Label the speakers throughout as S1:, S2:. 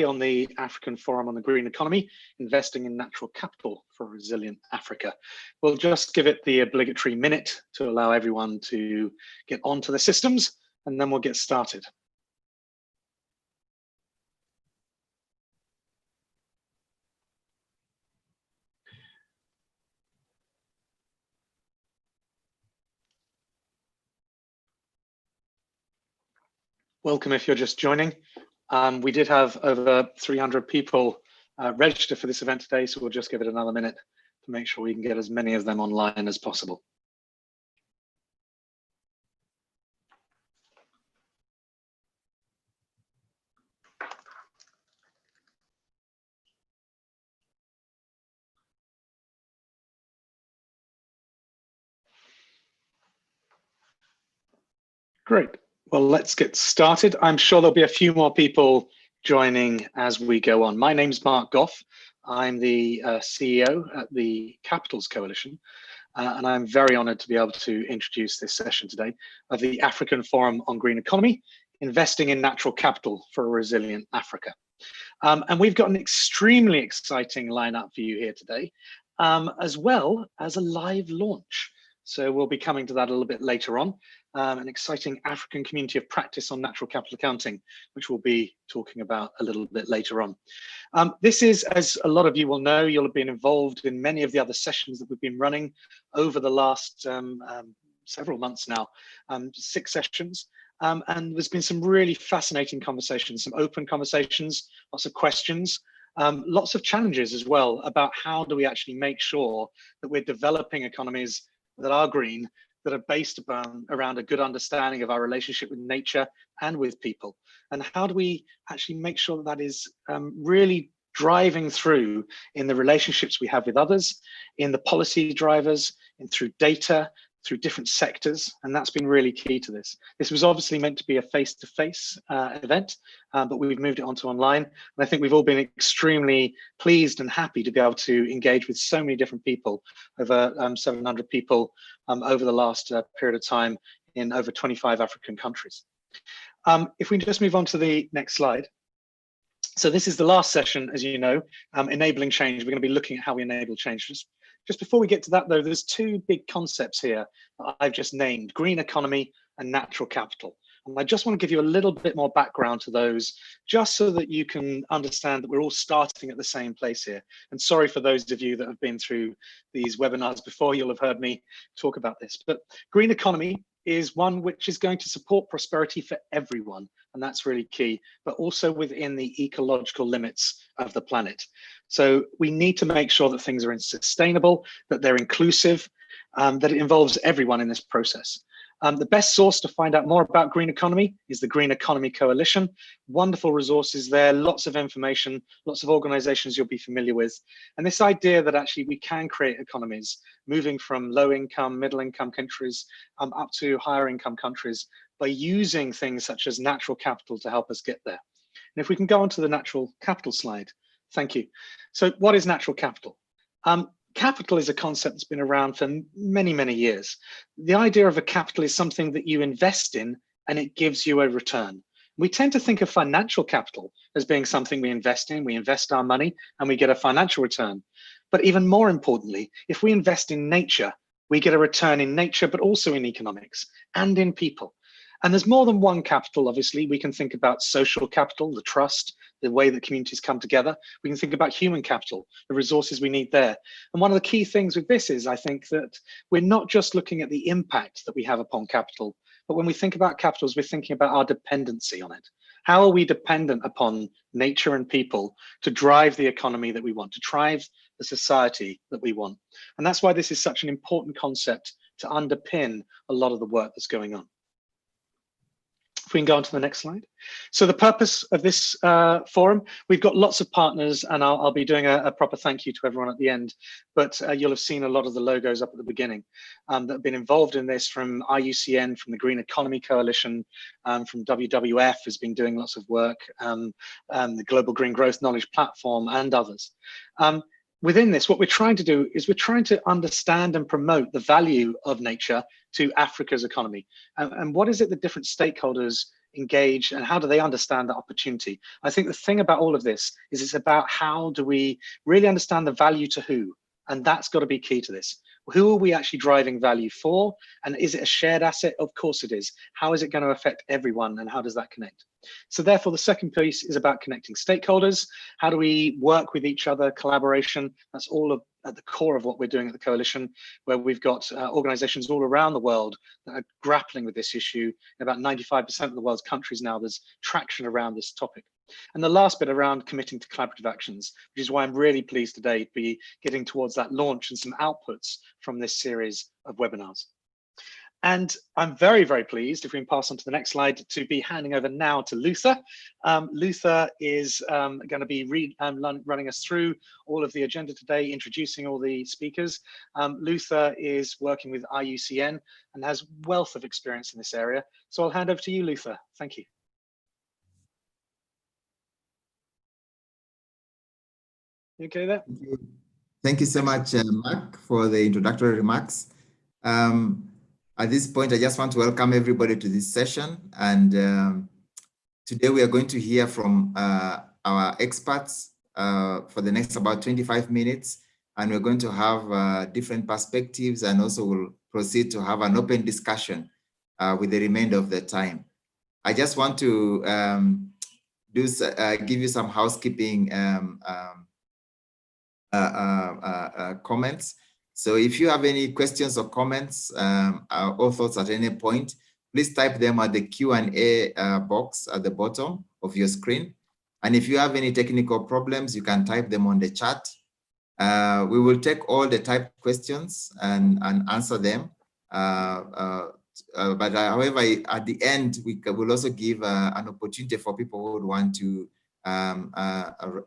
S1: on the African Forum on the Green Economy, Investing in Natural Capital for a Resilient Africa. We'll just give it the obligatory minute to allow everyone to get onto the systems, and then we'll get started. Welcome if you're just joining. We did have over 300 people register for this event today, so we'll just give it another minute to make sure we can get as many of them online as possible. Great. Well, let's get started. I'm sure there'll be a few more people joining as we go on. My name's Mark Goff. I'm the CEO at the Capitals Coalition, and I'm very honored to be able to introduce this session today of the African Forum on Green Economy, Investing in Natural Capital for a Resilient Africa. And we've got an extremely exciting lineup for you here today, as well as a live launch. So we'll be coming to that a little bit later on. An exciting African community of practice on natural capital accounting, which we'll be talking about a little bit later on. This is, as a lot of you will know, you'll have been involved in many of the other sessions that we've been running over the last several months now, 6 sessions. And there's been some really fascinating conversations, some open conversations, lots of questions, lots of challenges as well about how do we actually make sure that we're developing economies that are green, that are based around a good understanding of our relationship with nature and with people. And how do we actually make sure that that is really driving through in the relationships we have with others, in the policy drivers, and through data, through different sectors, and that's been really key to this. This was obviously meant to be a face-to-face event, but we've moved it onto online. And I think we've all been extremely pleased and happy to be able to engage with so many different people, over 700 people over the last period of time in over 25 African countries. If we just move on to the next slide. So this is the last session, as you know, enabling change. We're going to be looking at how we enable change. Just before we get to that, though, there's 2 big concepts here that I've just named: green economy and natural capital. And I just want to give you a little bit more background to those, just so that you can understand that we're all starting at the same place here. And sorry for those of you that have been through these webinars before, you'll have heard me talk about this. But green economy is one which is going to support prosperity for everyone, and that's really key, but also within the ecological limits of the planet. So we need to make sure that things are sustainable, that they're inclusive, that it involves everyone in this process. The best source to find out more about green economy is the Green Economy Coalition. Wonderful resources there, lots of information, lots of organizations you'll be familiar with. And this idea that actually we can create economies moving from low income, middle income countries up to higher income countries by using things such as natural capital to help us get there. And if we can go on to the natural capital slide. Thank you. So what is natural capital? Capital is a concept that's been around for many, many years. The idea of a capital is something that you invest in and it gives you a return. We tend to think of financial capital as being something we invest in. We invest our money and we get a financial return. But even more importantly, if we invest in nature, we get a return in nature, but also in economics and in people. And there's more than one capital, obviously. We can think about social capital, the trust, the way that communities come together. We can think about human capital, the resources we need there. And one of the key things with this is, I think, that we're not just looking at the impact that we have upon capital, but when we think about capitals, we're thinking about our dependency on it. How are we dependent upon nature and people to drive the economy that we want, to drive the society that we want? And that's why this is such an important concept to underpin a lot of the work that's going on. If we can go on to the next slide. So the purpose of this forum, we've got lots of partners, and I'll be doing a proper thank you to everyone at the end, but you'll have seen a lot of the logos up at the beginning that have been involved in this, from IUCN, from the Green Economy Coalition, from WWF has been doing lots of work, the Global Green Growth Knowledge Platform, and others. Within this, what we're trying to do is we're trying to understand and promote the value of nature to Africa's economy. And what is it that different stakeholders engage, and how do they understand that opportunity? I think the thing about all of this is it's about how do we really understand the value to who, and that's got to be key to this. Who are we actually driving value for? And is it a shared asset? Of course it is. How is it going to affect everyone, and how does that connect? So therefore, the second piece is about connecting stakeholders. How do we work with each other, collaboration? That's all at the core of what we're doing at the Coalition, where we've got organizations all around the world that are grappling with this issue. In about 95% of the world's countries now, there's traction around this topic. And the last bit around committing to collaborative actions, which is why I'm really pleased today to be getting towards that launch and some outputs from this series of webinars. And I'm very, very pleased, if we can pass on to the next slide, to be handing over now to Luther. Luther is going to be running us through all of the agenda today, introducing all the speakers. Luther is working with IUCN and has wealth of experience in this area. So I'll hand over to you, Luther. Thank you. You okay there?
S2: Thank you so much, Mark, for the introductory remarks. At this point, I just want to welcome everybody to this session. And today we are going to hear from our experts for the next about 25 minutes. And we're going to have different perspectives, and also we'll proceed to have an open discussion with the remainder of the time. I just want to give you some housekeeping comments. So if you have any questions or comments or thoughts at any point, please type them at the Q&A box at the bottom of your screen. And if you have any technical problems, you can type them on the chat. We will take all the typed questions and answer them. But however, at the end, we will also give an opportunity for people who would want to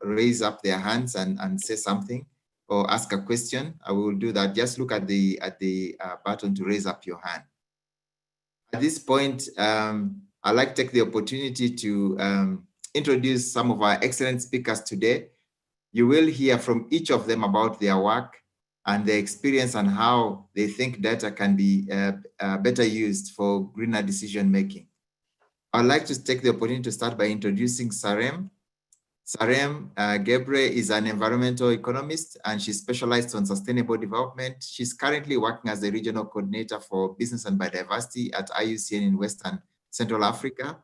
S2: raise up their hands and say something or ask a question. I will do that. Just look at the button to raise up your hand. At this point, I'd like to take the opportunity to introduce some of our excellent speakers today. You will hear from each of them about their work and their experience and how they think data can be better used for greener decision making. I'd like to take the opportunity to start by introducing Sarem. Sarem Gebre is an environmental economist, and she's specialized on sustainable development. She's currently working as the regional coordinator for business and biodiversity at IUCN in Western Central Africa.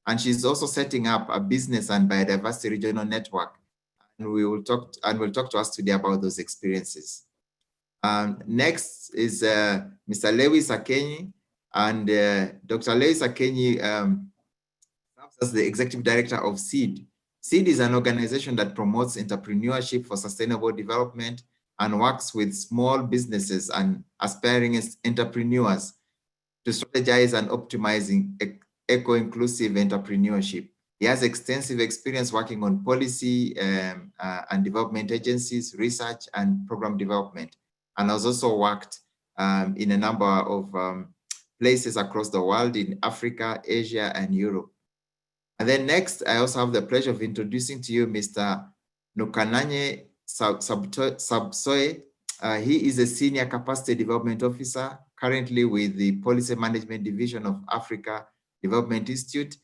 S2: And she's also setting up a business and biodiversity regional network. And will talk to us today about those experiences. Next is Mr. Lewis Akenyi, and Dr. Lewis Akenyi serves as the executive director of SEED. SEED is an organization that promotes entrepreneurship for sustainable development and works with small businesses and aspiring entrepreneurs to strategize and optimizing eco-inclusive entrepreneurship. He has extensive experience working on policy and development agencies, research and program development, and has also worked in a number of places across the world in Africa, Asia, and Europe. And then next, I also have the pleasure of introducing to you Mr. Nukananye Sabsoe. He is a Senior Capacity Development Officer, currently with the Policy Management Division of Africa Development Institute.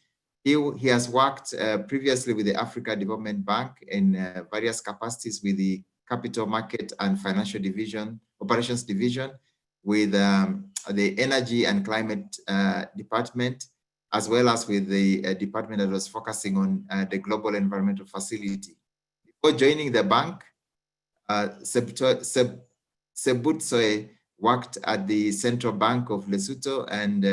S2: He has worked previously with the Africa Development Bank in various capacities with the Capital Market and Financial Division, Operations Division, with the Energy and Climate Department, as well as with the department that was focusing on the Global Environmental Facility. Before joining the bank, Sebutsoe worked at the Central Bank of Lesotho and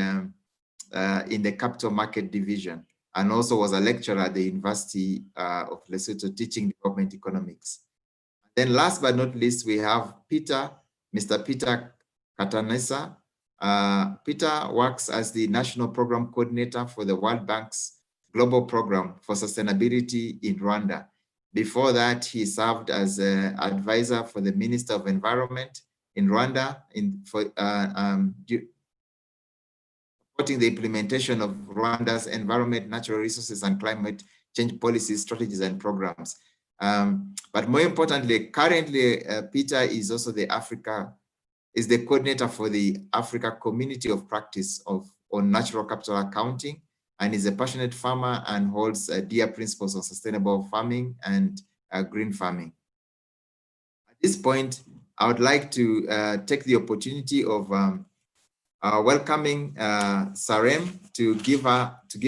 S2: in the Capital Market Division, and also was a lecturer at the University of Lesotho teaching development economics. Then last but not least, we have Mr. Peter Katanesa. Peter works as the National Program Coordinator for the World Bank's Global Program for Sustainability in Rwanda. Before that, he served as an advisor for the Minister of Environment in Rwanda supporting the implementation of Rwanda's environment, natural resources, and climate change policies, strategies, and programs. But more importantly, currently, Peter is also the coordinator for the Africa Community of Practice on Natural Capital Accounting, and is a passionate farmer and holds dear principles of sustainable farming and green farming. At this point, I would like to take the opportunity of welcoming Sarem to give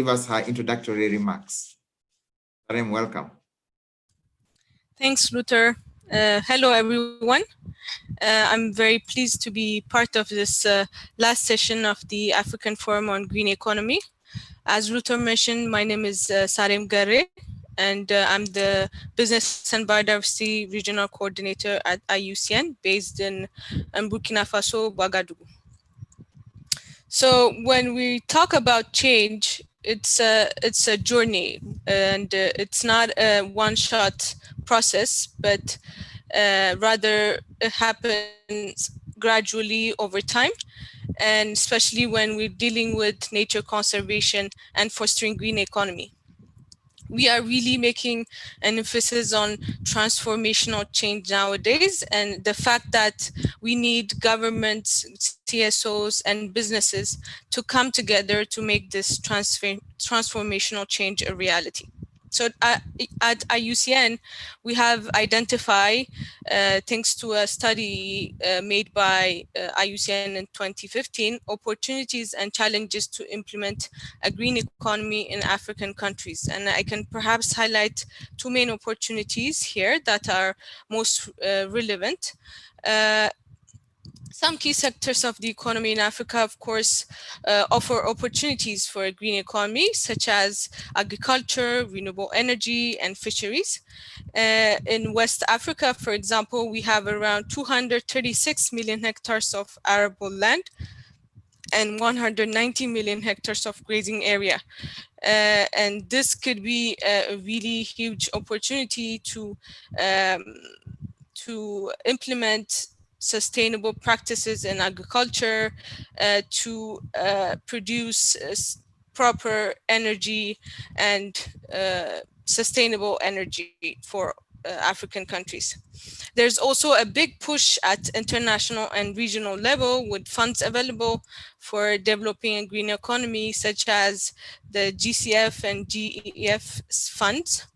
S2: us her introductory remarks. Sarem, welcome.
S3: Thanks, Luther. Hello, everyone. I'm very pleased to be part of this last session of the African Forum on Green Economy. As Luther mentioned, my name is Sarem Garre, and I'm the Business and Biodiversity Regional Coordinator at IUCN, based in Burkina Faso, Ouagadougou. So when we talk about change, it's a journey, and it's not a one-shot process, but rather it happens gradually over time, and especially when we're dealing with nature conservation and fostering green economy. We are really making an emphasis on transformational change nowadays, and the fact that we need governments, CSOs, and businesses to come together to make this transformational change a reality. So at IUCN, we have identified, thanks to a study made by IUCN in 2015, opportunities and challenges to implement a green economy in African countries. And I can perhaps highlight two main opportunities here that are most relevant. Some key sectors of the economy in Africa, of course, offer opportunities for a green economy, such as agriculture, renewable energy, and fisheries. In West Africa, for example, we have around 236 million hectares of arable land and 190 million hectares of grazing area. And this could be a really huge opportunity to implement sustainable practices in agriculture, to produce proper energy and sustainable energy for African countries. There's also a big push at international and regional level with funds available for developing a green economy, such as the GCF and GEF funds.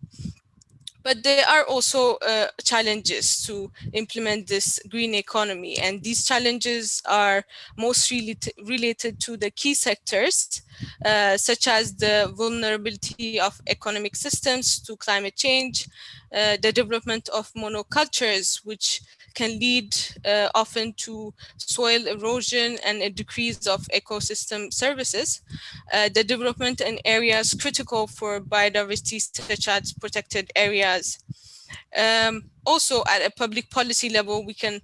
S3: But there are also challenges to implement this green economy, and these challenges are most related to the key sectors, such as the vulnerability of economic systems to climate change, the development of monocultures, which can lead often to soil erosion and a decrease of ecosystem services, the development in areas critical for biodiversity, such as protected areas. Also, at a public policy level, we can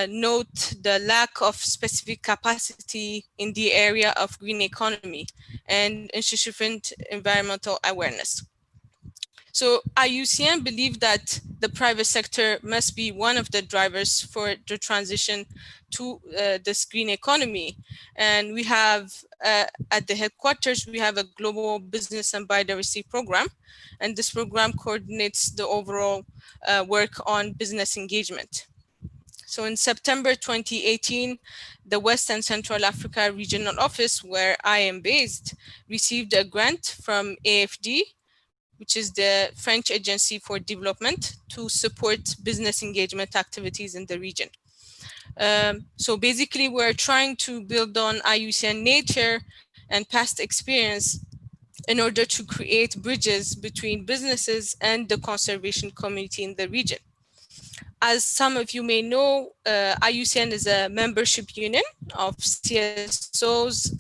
S3: note the lack of specific capacity in the area of green economy and insufficient environmental awareness. So IUCN believe that the private sector must be one of the drivers for the transition to this green economy. And we have, at the headquarters, we have a global business and biodiversity program. And this program coordinates the overall work on business engagement. So in September 2018, the West and Central Africa Regional Office, where I am based, received a grant from AFD, which is the French Agency for Development, to support business engagement activities in the region. So basically, we're trying to build on IUCN nature and past experience in order to create bridges between businesses and the conservation community in the region. As some of you may know, IUCN is a membership union of CSOs,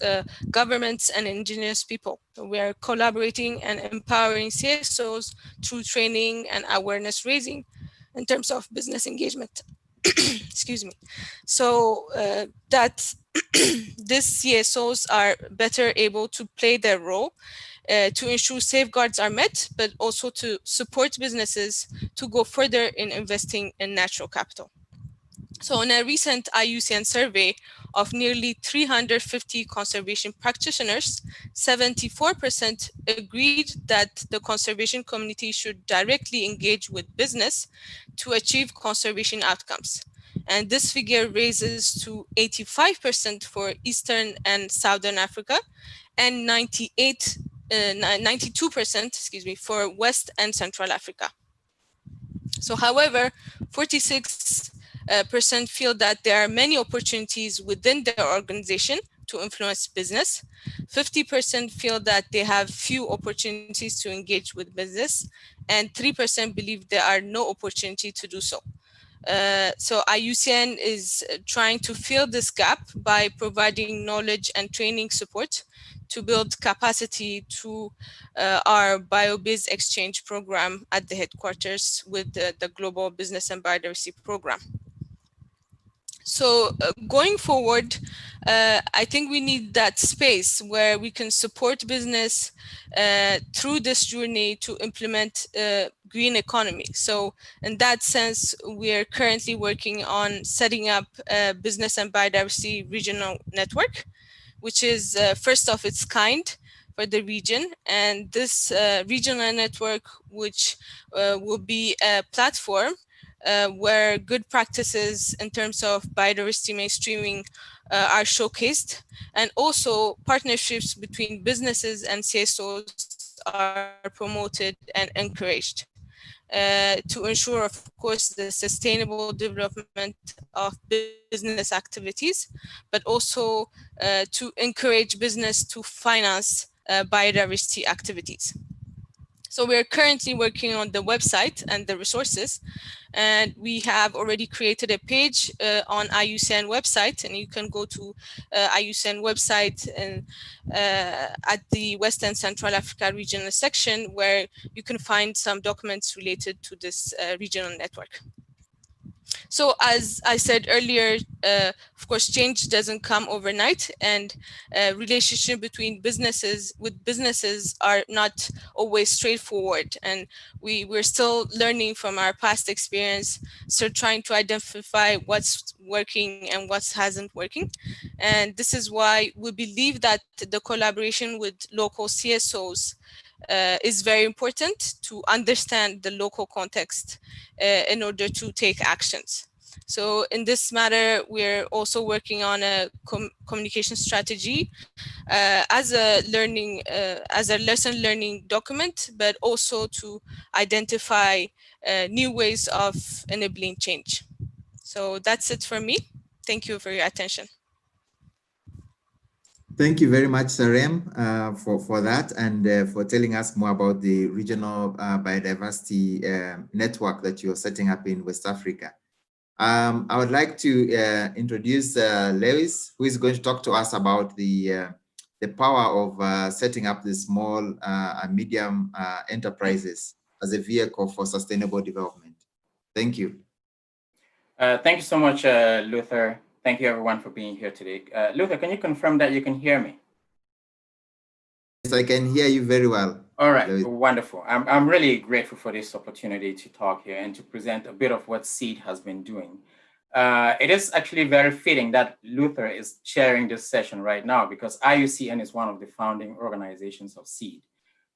S3: governments, and indigenous people. We are collaborating and empowering CSOs through training and awareness raising in terms of business engagement. Excuse me. So that these CSOs are better able to play their role to ensure safeguards are met, but also to support businesses to go further in investing in natural capital. So in a recent IUCN survey of nearly 350 conservation practitioners, 74% agreed that the conservation community should directly engage with business to achieve conservation outcomes. And this figure raises to 85% for Eastern and Southern Africa and 98% 92%, excuse me, for West and Central Africa. So, however, 46% feel that there are many opportunities within their organization to influence business. 50% feel that they have few opportunities to engage with business, and 3% believe there are no opportunity to do so. So IUCN is trying to fill this gap by providing knowledge and training support to build capacity to our bio-biz exchange program at the headquarters with the Global Business and Biodiversity Program. So going forward, I think we need that space where we can support business through this journey to implement green economy. So in that sense, we are currently working on setting up a business and biodiversity regional network, which is first of its kind for the region. And this regional network, which will be a platform where good practices in terms of biodiversity mainstreaming are showcased, and also partnerships between businesses and CSOs are promoted and encouraged to ensure, of course, the sustainable development of business activities, but also to encourage business to finance biodiversity activities. So we're currently working on the website and the resources, and we have already created a page on IUCN website, and you can go to IUCN website and at the West and Central Africa regional section, where you can find some documents related to this regional network. So as I said earlier, of course, change doesn't come overnight, and relationship between businesses are not always straightforward. And we're still learning from our past experience, still trying to identify what's working and what hasn't working. And this is why we believe that the collaboration with local CSOs is very important to understand the local context in order to take actions. So in this matter, we're also working on a communication strategy as a lesson learning document, but also to identify new ways of enabling change. So that's it for me. Thank you for your attention.
S2: Thank you very much, Sarem, for that, and for telling us more about the regional biodiversity network that you're setting up in West Africa. I would like to introduce Lewis, who is going to talk to us about the power of setting up the small and medium enterprises as a vehicle for sustainable development. Thank you.
S4: Thank you so much, Luther. Thank you, everyone, for being here today. Luther, can you confirm that you can hear me?
S2: Yes, I can hear you very well.
S4: All right, Lewis. Wonderful. I'm really grateful for this opportunity to talk here and to present a bit of what SEED has been doing. It is actually very fitting that Luther is chairing this session right now, because IUCN is one of the founding organizations of SEED,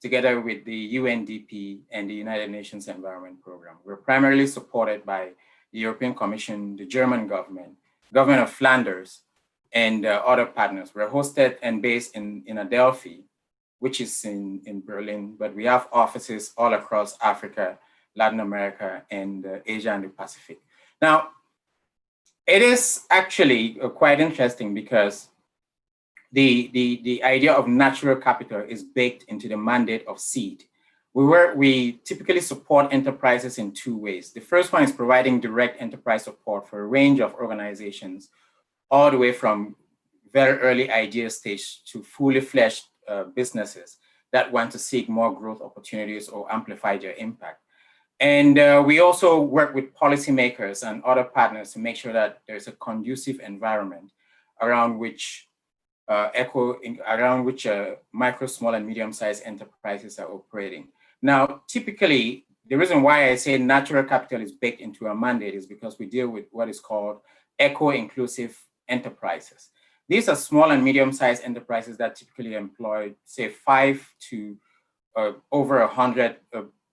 S4: together with the UNDP and the United Nations Environment Program. We're primarily supported by the European Commission, the German government of Flanders, and other partners. We're hosted and based in Adelphi, which is in Berlin, but we have offices all across Africa, Latin America, and Asia and the Pacific. Now, it is actually quite interesting because the idea of natural capital is baked into the mandate of SEED. We typically support enterprises in two ways. The first one is providing direct enterprise support for a range of organizations, all the way from very early idea stage to fully fledged businesses that want to seek more growth opportunities or amplify their impact. And we also work with policymakers and other partners to make sure that there's a conducive environment around which micro, small, and medium-sized enterprises are operating. Now, typically, the reason why I say natural capital is baked into our mandate is because we deal with what is called eco-inclusive enterprises. These are small and medium-sized enterprises that typically employ, say, 5 to over 100,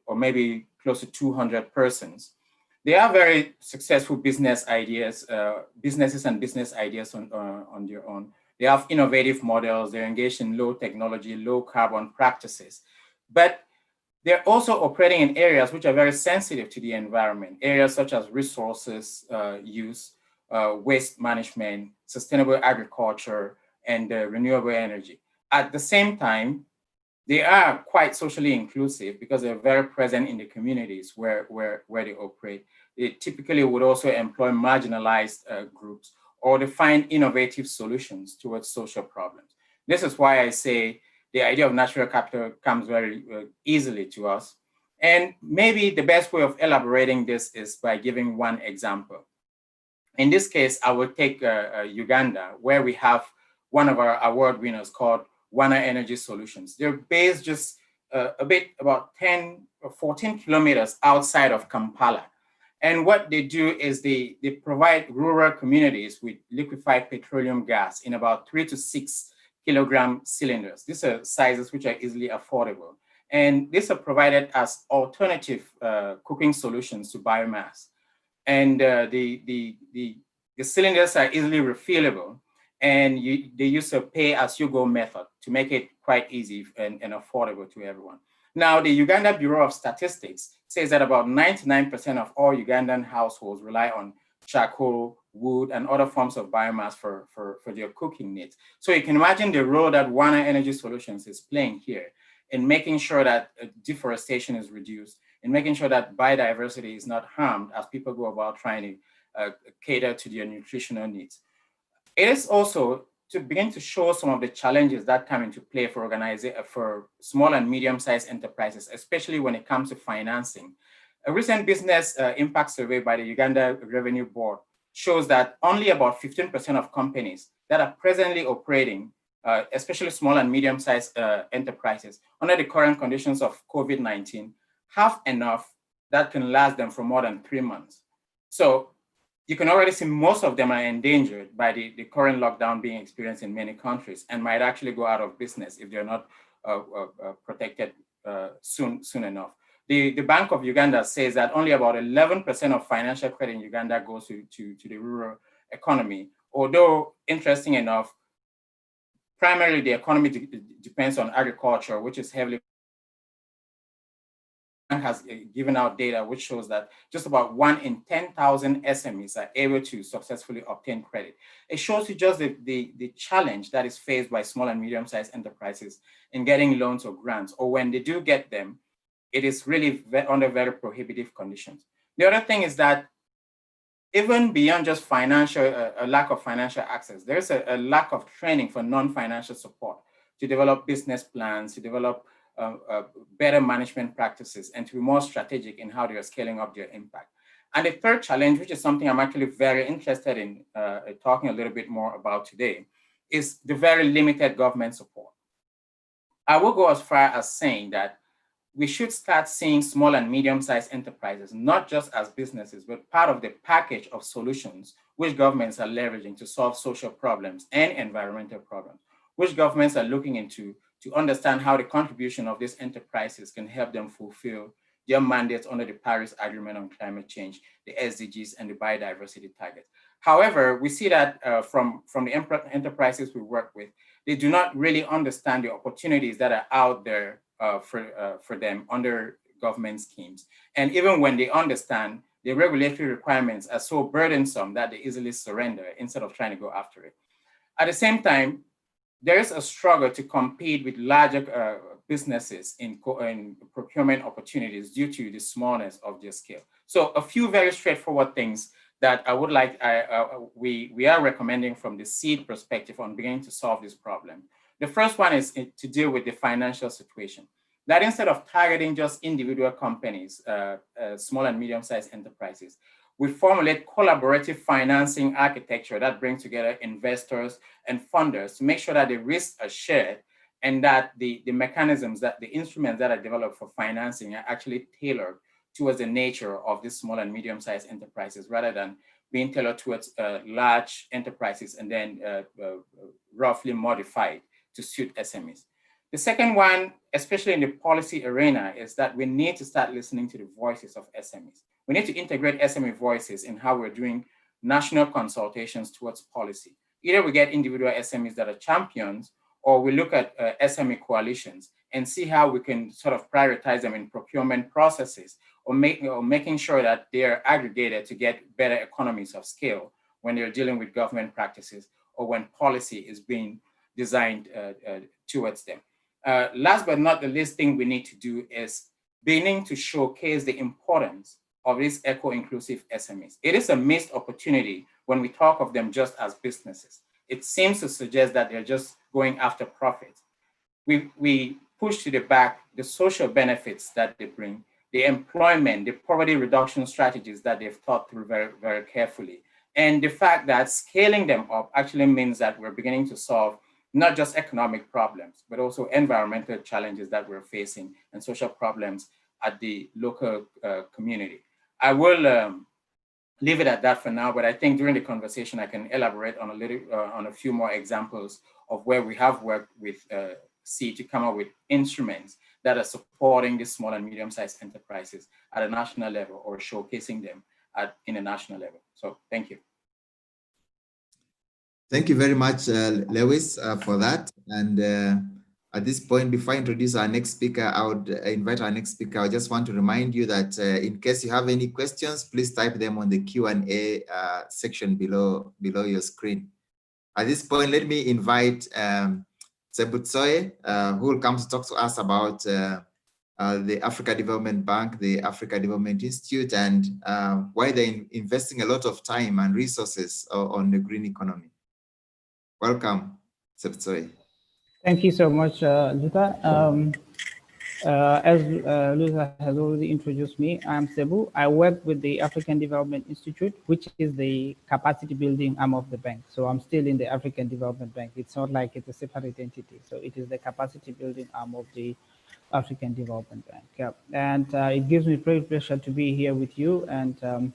S4: or maybe close to 200 persons. They are very successful businesses and business ideas on their own, They have innovative models. They're engaged in low technology, low carbon practices. But they're also operating in areas which are very sensitive to the environment, areas such as resources use, waste management, sustainable agriculture, and renewable energy. At the same time, they are quite socially inclusive because they're very present in the communities where they operate. They typically would also employ marginalized groups, or they find innovative solutions towards social problems. This is why I say the idea of natural capital comes very easily to us. And maybe the best way of elaborating this is by giving one example. In this case, I will take Uganda, where we have one of our award winners called Wana Energy Solutions. They're based just about 10 or 14 kilometers outside of Kampala. And what they do is they provide rural communities with liquefied petroleum gas in about 3 to 6 kilogram cylinders. These are sizes which are easily affordable. And these are provided as alternative cooking solutions to biomass. And the cylinders are easily refillable, and they use a pay-as-you-go method to make it quite easy and affordable to everyone. Now, the Uganda Bureau of Statistics says that about 99% of all Ugandan households rely on charcoal, wood, and other forms of biomass for their cooking needs. So you can imagine the role that Wana Energy Solutions is playing here in making sure that deforestation is reduced, in making sure that biodiversity is not harmed as people go about trying to cater to their nutritional needs. It is also to begin to show some of the challenges that come into play for small and medium-sized enterprises, especially when it comes to financing. A recent business impact survey by the Uganda Revenue Board shows that only about 15% of companies that are presently operating, especially small and medium-sized enterprises, under the current conditions of COVID-19, have enough that can last them for more than 3 months. So you can already see most of them are endangered by the current lockdown being experienced in many countries and might actually go out of business if they're not protected soon enough. The Bank of Uganda says that only about 11% of financial credit in Uganda goes to the rural economy, although interesting enough, primarily the economy depends on agriculture, which is heavily has given out data which shows that just about 1 in 10,000 SMEs are able to successfully obtain credit. It shows you just the challenge that is faced by small and medium-sized enterprises in getting loans or grants, or when they do get them, it is really under very prohibitive conditions. The other thing is that even beyond just a lack of financial access, there's a lack of training for non-financial support to develop business plans, to develop better management practices, and to be more strategic in how they are scaling up their impact. And the third challenge, which is something I'm actually very interested in talking a little bit more about today, is the very limited government support. I will go as far as saying that we should start seeing small and medium-sized enterprises, not just as businesses, but part of the package of solutions which governments are leveraging to solve social problems and environmental problems, which governments are looking into to understand how the contribution of these enterprises can help them fulfill their mandates under the Paris Agreement on Climate Change, the SDGs, and the biodiversity targets. However, we see that from the enterprises we work with, they do not really understand the opportunities that are out there for them under government schemes. And even when they understand, the regulatory requirements are so burdensome that they easily surrender instead of trying to go after it. At the same time, there is a struggle to compete with larger businesses in procurement opportunities due to the smallness of their scale. So a few very straightforward things that I would like, we are recommending from the seed perspective on beginning to solve this problem. The first one is to deal with the financial situation. That instead of targeting just individual companies, small and medium-sized enterprises, we formulate collaborative financing architecture that brings together investors and funders to make sure that the risks are shared and that the mechanisms, that the instruments that are developed for financing are actually tailored towards the nature of these small and medium-sized enterprises rather than being tailored towards large enterprises and then roughly modified to suit SMEs. The second one, especially in the policy arena, is that we need to start listening to the voices of SMEs. We need to integrate SME voices in how we're doing national consultations towards policy. Either we get individual SMEs that are champions, or we look at SME coalitions and see how we can sort of prioritize them in procurement processes, or making sure that they're aggregated to get better economies of scale when they're dealing with government practices or when policy is being designed towards them. Last but not the least thing we need to do is beginning to showcase the importance of these eco-inclusive SMEs. It is a missed opportunity when we talk of them just as businesses. It seems to suggest that they're just going after profit. We push to the back the social benefits that they bring, the employment, the poverty reduction strategies that they've thought through very, very carefully. And the fact that scaling them up actually means that we're beginning to solve not just economic problems, but also environmental challenges that we're facing and social problems at the local community. I will leave it at that for now, but I think during the conversation, I can elaborate on on a few more examples of where we have worked with SEED to come up with instruments that are supporting these small and medium-sized enterprises at a national level or showcasing them at international level. So thank you.
S2: Thank you very much, Lewis, for that. And at this point, before I introduce our next speaker, I would invite our next speaker. I just want to remind you that in case you have any questions, please type them on the Q&A section below your screen. At this point, let me invite Sebutsoye, who will come to talk to us about the Africa Development Bank, the Africa Development Institute, and why they're investing a lot of time and resources on the green economy. Welcome, Sebutsoye.
S5: Thank you so much, Luther. As Luther has already introduced me, I'm Sebu. I work with the African Development Institute, which is the capacity building arm of the bank. So I'm still in the African Development Bank. It's not like it's a separate entity. So it is the capacity building arm of the African Development Bank. Yeah. And it gives me great pleasure to be here with you. And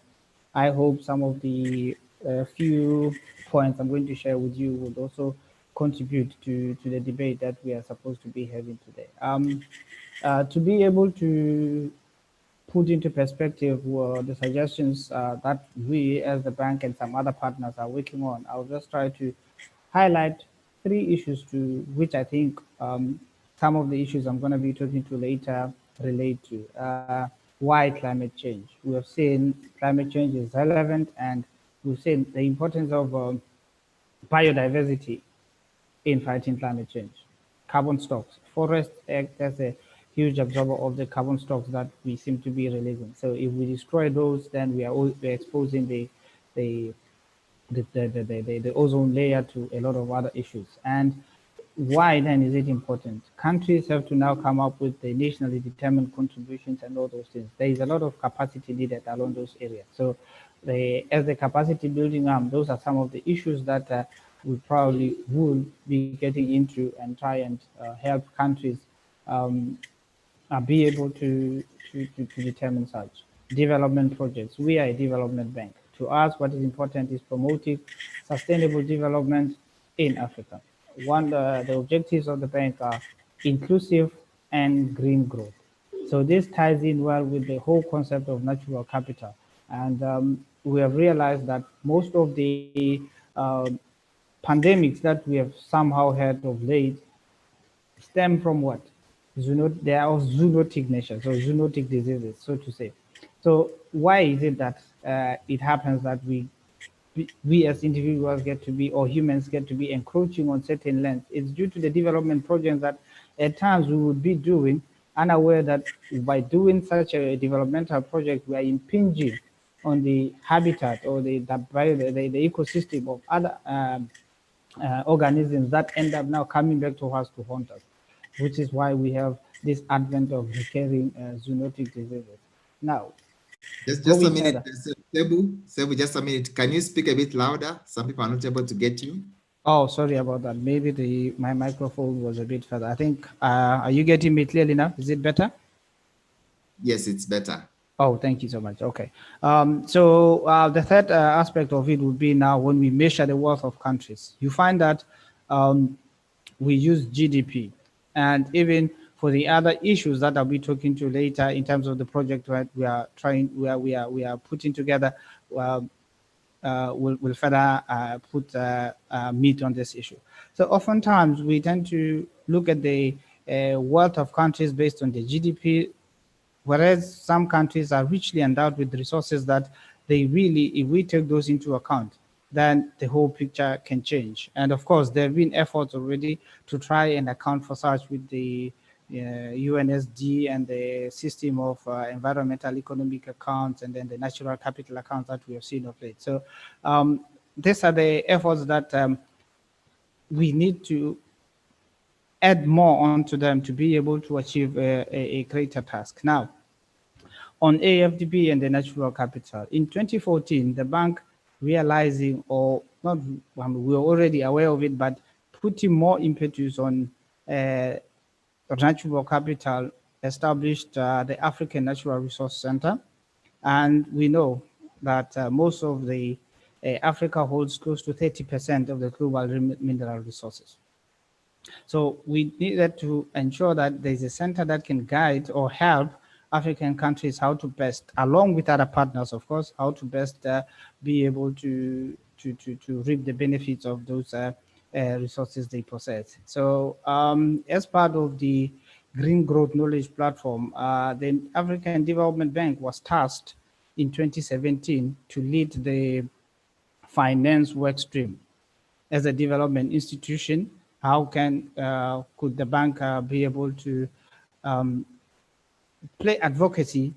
S5: I hope some of the few points I'm going to share with you would also contribute to the debate that we are supposed to be having today. To be able to put into perspective the suggestions that we as the bank and some other partners are working on, I'll just try to highlight 3 issues to which I think some of the issues I'm going to be talking to later relate to. Why climate change? We have seen climate change is relevant, and we've seen the importance of biodiversity in fighting climate change. Carbon stocks. Forests act as a huge absorber of the carbon stocks that we seem to be releasing. So if we destroy those, then we're exposing the ozone layer to a lot of other issues. And why then is it important? Countries have to now come up with the nationally determined contributions and all those things. There is a lot of capacity needed along those areas. So as the capacity building arm, those are some of the issues that we probably will be getting into and try and help countries be able to determine such. Development projects. We are a development bank. To us, what is important is promoting sustainable development in Africa. The objectives of the bank are inclusive and green growth. So this ties in well with the whole concept of natural capital. And we have realized that most of the pandemics that we have somehow had of late stem from what? They are of zoonotic nature, so zoonotic diseases, so to say. So why is it that it happens that we as individuals get to be, or humans get to be encroaching on certain lands? It's due to the development projects that at times we would be doing, unaware that by doing such a developmental project, we are impinging on the habitat or the ecosystem of other organisms that end up now coming back to us to haunt us, which is why we have this advent of recurring zoonotic diseases. Now,
S2: just a minute, Sebu, just a minute. Can you speak a bit louder? Some people are not able to get you.
S5: Oh, sorry about that. Maybe my microphone was a bit further. I think, are you getting me clearly now? Is it better?
S2: Yes, it's better.
S5: Oh, thank you so much. Okay. So the third aspect of it would be now when we measure the wealth of countries, you find that we use GDP, and even for the other issues that I'll be talking to later in terms of the project that we are putting together, will further put meat on this issue. So oftentimes we tend to look at the wealth of countries based on the GDP, whereas some countries are richly endowed with resources that they really, if we take those into account, then the whole picture can change. And of course, there have been efforts already to try and account for such with the UNSD and the system of environmental economic accounts, and then the natural capital accounts that we have seen of late. So these are the efforts that we need to add more onto them to be able to achieve a greater task. Now, on AFDB and the natural capital, in 2014, the bank realizing, or not, we were already aware of it, but putting more impetus on natural capital, established the African Natural Resource Center. And we know that most of the Africa holds close to 30% of the global mineral resources. So we needed to ensure that there's a center that can guide or help African countries how to best, along with other partners, of course, how to best be able to reap the benefits of those resources they possess. So as part of the Green Growth Knowledge Platform, the African Development Bank was tasked in 2017 to lead the finance work stream. As a development institution, how could the bank be able to play advocacy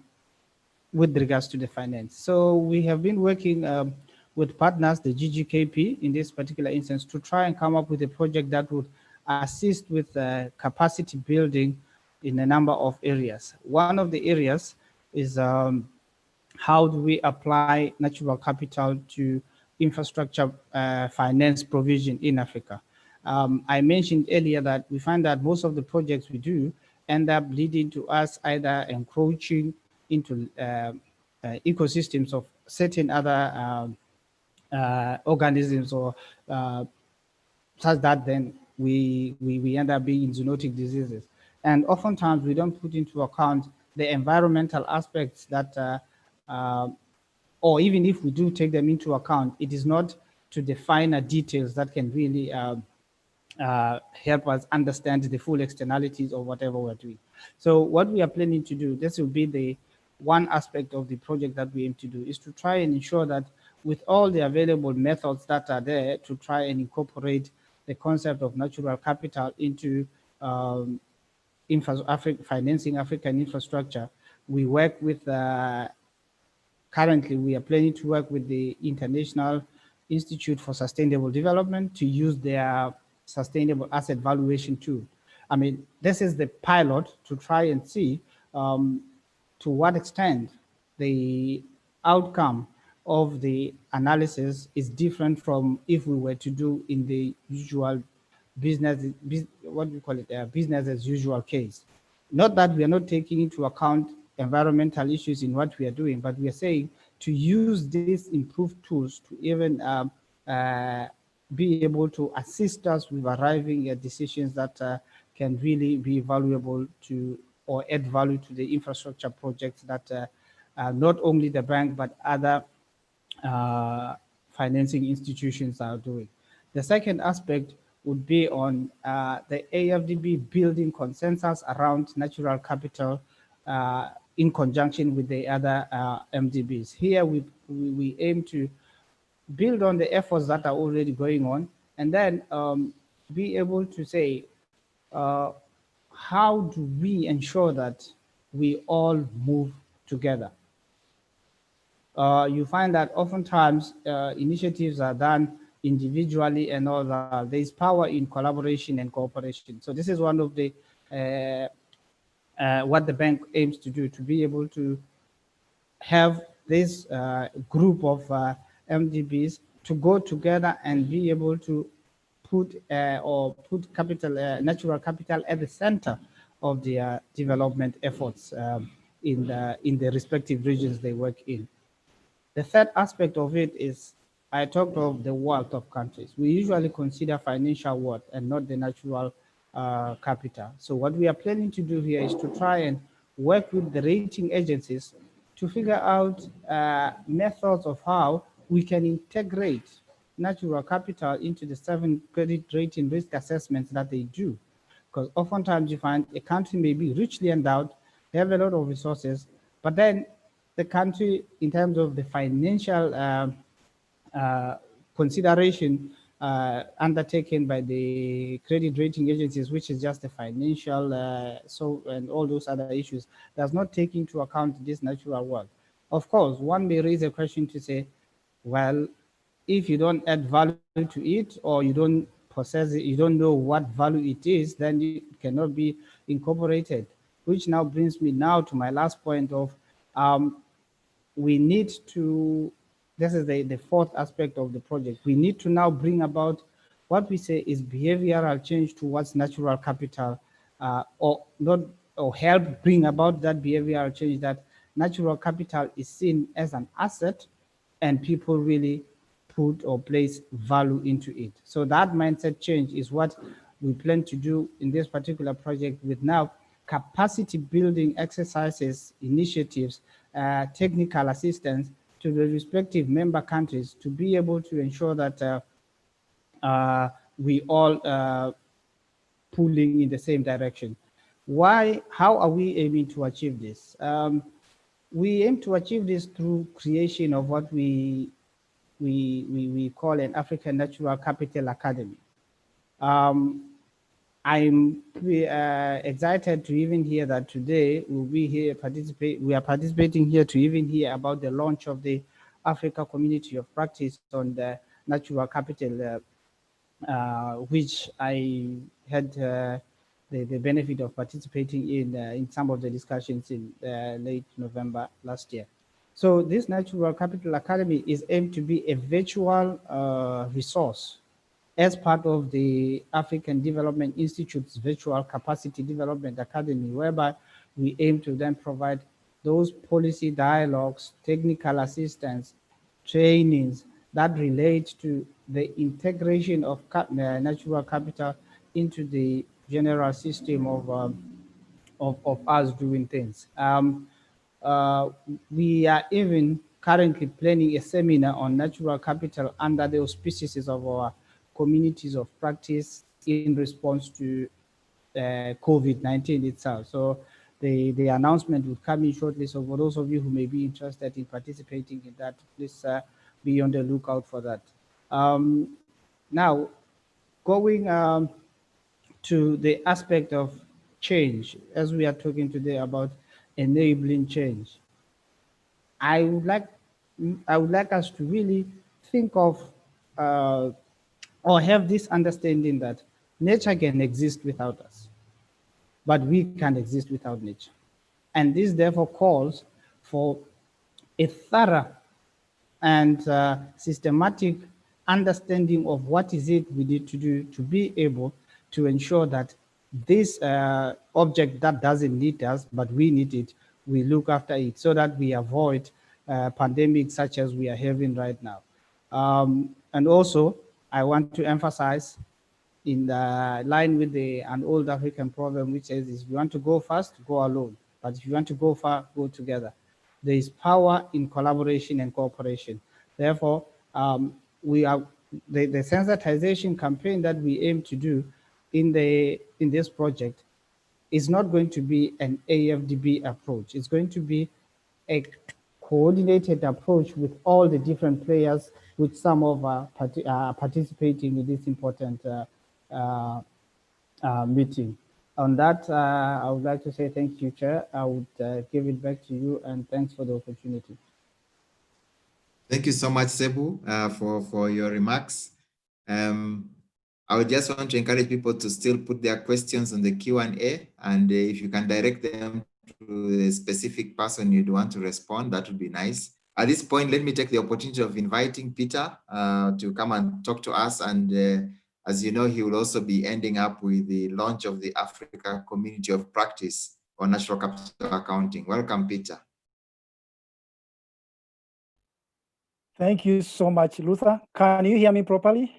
S5: with regards to the finance? So we have been working with partners, the GGKP in this particular instance, to try and come up with a project that would assist with capacity building in a number of areas. One of the areas is how do we apply natural capital to infrastructure finance provision in Africa. I mentioned earlier that we find that most of the projects we do end up leading to us either encroaching into ecosystems of certain other organisms, or such that then we end up being in zoonotic diseases. And oftentimes we don't put into account the environmental aspects that or even if we do take them into account, it is not to the finer details that can really help us understand the full externalities of whatever we're doing. So what we are planning to do, this will be the one aspect of the project that we aim to do, is to try and ensure that with all the available methods that are there, to try and incorporate the concept of natural capital into financing African infrastructure. We work with currently, we are planning to work with the International Institute for Sustainable Development to use their sustainable asset valuation tool. I mean, this is the pilot to try and see to what extent the outcome of the analysis is different from if we were to do in the usual business as usual case. Not that we are not taking into account environmental issues in what we are doing, but we are saying to use these improved tools to even be able to assist us with arriving at decisions that can really be valuable to, or add value to the infrastructure projects that not only the bank, but other financing institutions are doing. The second aspect would be on the AFDB building consensus around natural capital in conjunction with the other MDBs. Here we aim to build on the efforts that are already going on, and then be able to say, how do we ensure that we all move together? You find that oftentimes initiatives are done individually and all that. There is power in collaboration and cooperation. So this is one of the what the bank aims to do, to be able to have this group of MDBs to go together and be able to put natural capital at the center of their development efforts in the respective regions they work in. The third aspect of it is, I talked of the wealth of countries. We usually consider financial wealth and not the natural capital. So what we are planning to do here is to try and work with the rating agencies to figure out methods of how we can integrate natural capital into the 7 credit rating risk assessments that they do. Because oftentimes you find a country may be richly endowed, they have a lot of resources, but then the country, in terms of the financial consideration undertaken by the credit rating agencies, which is just the financial, and all those other issues, does not take into account this natural wealth. Of course, one may raise a question to say, well, if you don't add value to it, or you don't possess it, you don't know what value it is, then it cannot be incorporated. Which now brings me now to my last point of we need to, this is the fourth aspect of the project. We need to now bring about what we say is behavioral change towards natural capital, or help bring about that behavioral change, that natural capital is seen as an asset and people really put or place value into it. So that mindset change is what we plan to do in this particular project, with now capacity building exercises, initiatives, technical assistance to the respective member countries to be able to ensure that we all pulling in the same direction. Why? How are we aiming to achieve this? We aim to achieve this through creation of what we call an African Natural Capital Academy. I'm excited to even hear that today we'll be here we are participating here to even hear about the launch of the Africa Community of Practice on the natural capital, which I had the benefit of participating in some of the discussions in late November last year. So this Natural Capital Academy is aimed to be a virtual resource as part of the African Development Institute's Virtual Capacity Development Academy, whereby we aim to then provide those policy dialogues, technical assistance, trainings that relate to the integration of natural capital into the general system of us doing things. We are even currently planning a seminar on natural capital under the auspices of our communities of practice in response to COVID-19 itself. So the announcement will come in shortly. So for those of you who may be interested in participating in that, please be on the lookout for that. Now, going to the aspect of change, as we are talking today about enabling change, I would like us to really think of or have this understanding that nature can exist without us, but we can't exist without nature. And this therefore calls for a thorough and systematic understanding of what is it we need to do to be able to ensure that this object that doesn't need us, but we need it, we look after it so that we avoid pandemics such as we are having right now. And also, I want to emphasize, in the line with an old African proverb which says, if you want to go fast, go alone. But if you want to go far, go together. There is power in collaboration and cooperation. Therefore, we are the sensitization campaign that we aim to do in this project is not going to be an AFDB approach. It's going to be a coordinated approach with all the different players, with some of participating in this important meeting. On that, I would like to say thank you, Chair. I would give it back to you, and thanks for the opportunity.
S2: Thank you so much, Sebu, for your remarks. I would just want to encourage people to still put their questions on the Q&A, and if you can direct them to the specific person you'd want to respond, that would be nice. At this point, let me take the opportunity of inviting Peter to come and talk to us. And as you know, he will also be ending up with the launch of the Africa Community of Practice on Natural Capital Accounting. Welcome, Peter.
S6: Thank you so much, Luther. Can you hear me properly?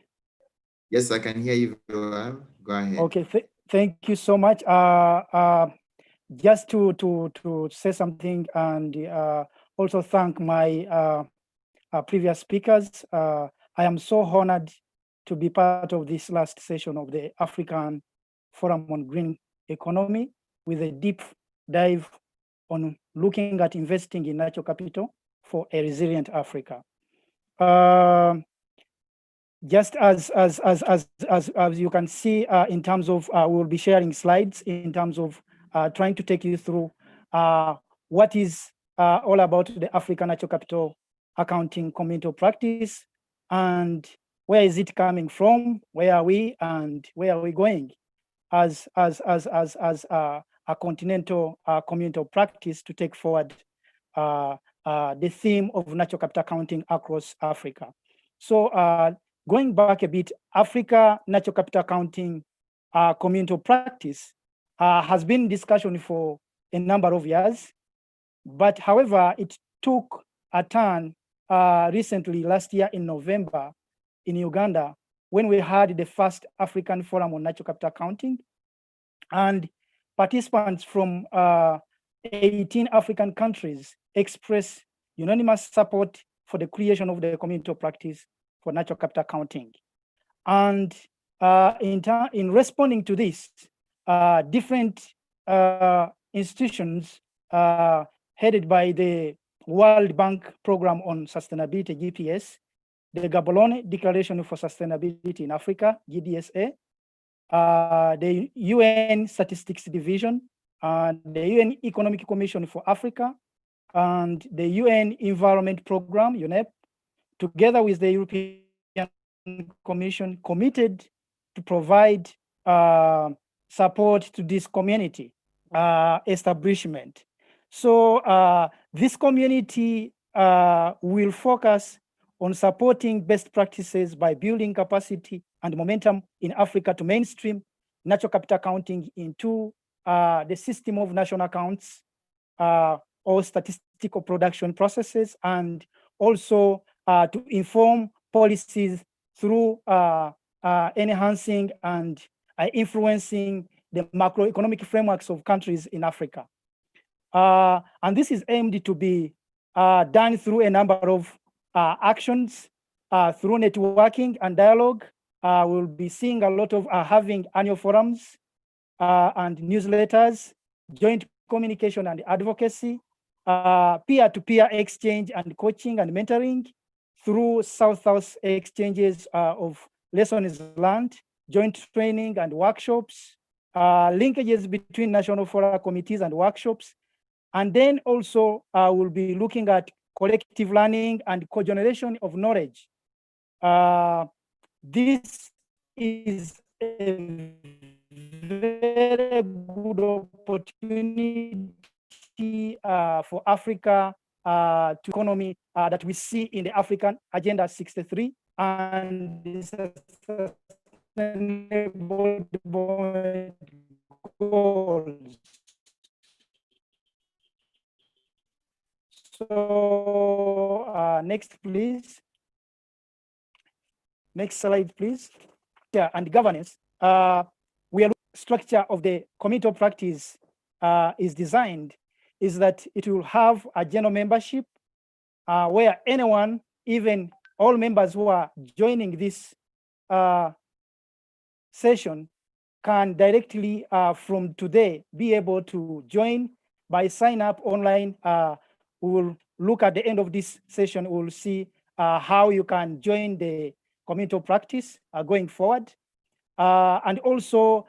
S2: Yes, I can hear you very well. Go ahead.
S6: Okay, thank you so much. Just to say something, and also thank my previous speakers. I am so honored to be part of this last session of the African Forum on Green Economy with a deep dive on looking at investing in natural capital for a resilient Africa. Just as you can see in terms of, we'll be sharing slides in terms of trying to take you through what is all about the African natural capital accounting community practice and where is it coming from, where are we, and where are we going as a continental community practice to take forward the theme of natural capital accounting across Africa. So going back a bit, Africa natural capital accounting community practice has been in discussion for a number of years, but however, it took a turn recently, last year in November in Uganda, when we had the first African Forum on Natural Capital Accounting, and participants from 18 African countries expressed unanimous support for the creation of the community practice for natural capital accounting. And in responding to this, different institutions headed by the World Bank Program on Sustainability, GPS, the Gaborone Declaration for Sustainability in Africa, GDSA, the UN Statistics Division, the UN Economic Commission for Africa, and the UN Environment Program, UNEP, together with the European Commission, committed to provide support to this community establishment. So this community will focus on supporting best practices by building capacity and momentum in Africa to mainstream natural capital accounting into the system of national accounts or statistical production processes, and also to inform policies through enhancing and influencing the macroeconomic frameworks of countries in Africa. And this is aimed to be done through a number of actions, through networking and dialogue. We'll be seeing a lot of having annual forums and newsletters, joint communication and advocacy, peer-to-peer exchange and coaching and mentoring through South-South exchanges of lessons learned, joint training and workshops, linkages between national forum committees and workshops. And then also we'll be looking at collective learning and co-generation of knowledge. This is a very good opportunity for Africa to economy that we see in the African Agenda 63 and the Sustainable Development Goals. So next, please. Next slide, please. Yeah, and governance. We are structure of the community of practice is designed is that it will have a general membership where anyone, even all members who are joining this session, can directly from today be able to join by sign up online. We will look at the end of this session. We will see how you can join the community of practice going forward. And also